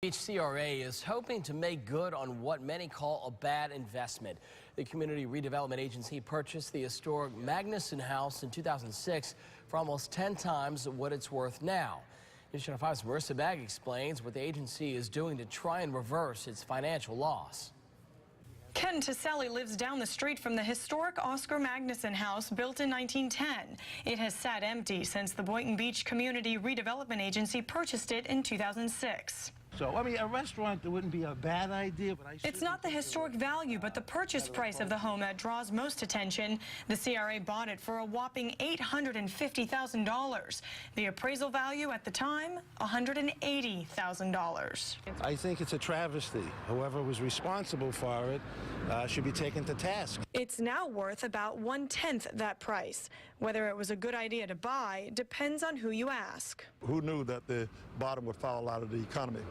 Beach CRA is hoping to make good on what many call a bad investment. The Community Redevelopment Agency purchased the historic Magnuson House in 2006 for almost 10 times what it's worth now. News Channel 5's Marissa Bagg explains what the agency is doing to try and reverse its financial loss. Ken Taselli lives down the street from the historic Oscar Magnuson house built in 1910. It has sat empty since the Boynton Beach Community Redevelopment Agency purchased it in 2006. So, I mean, a restaurant wouldn't be a bad idea, but it's not the historic value, but the purchase price of the home that draws most attention. The CRA bought it for a whopping $850,000. The appraisal value at the time, $180,000. I think it's a travesty. Whoever was responsible for it should be taken to task. It's now worth about 1/10 that price. Whether it was a good idea to buy depends on who you ask. Who knew that the bottom would fall out of the economy?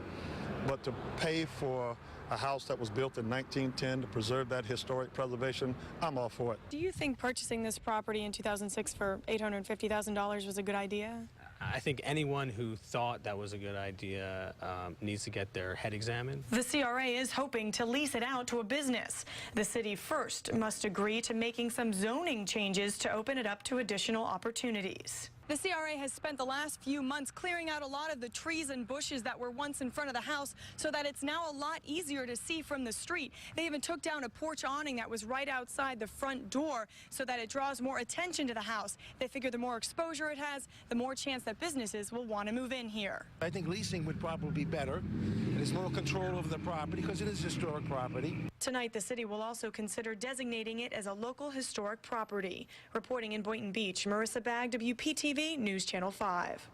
But to pay for a house that was built in 1910 to preserve that historic preservation, I'm all for it. Do you think purchasing this property in 2006 for $850,000 was a good idea? I think anyone who thought that was a good idea needs to get their head examined. The CRA is hoping to lease it out to a business. The city first must agree to making some zoning changes to open it up to additional opportunities. The CRA has spent the last few months clearing out a lot of the trees and bushes that were once in front of the house so that it's now a lot easier to see from the street. They even took down a porch awning that was right outside the front door so that it draws more attention to the house. They figure the more exposure it has, the more chance that businesses will want to move in here. I think leasing would probably be better. There's more control over the property because it is historic property. Tonight, the city will also consider designating it as a local historic property. Reporting in Boynton Beach, Marissa Bagg, WPTV News Channel 5.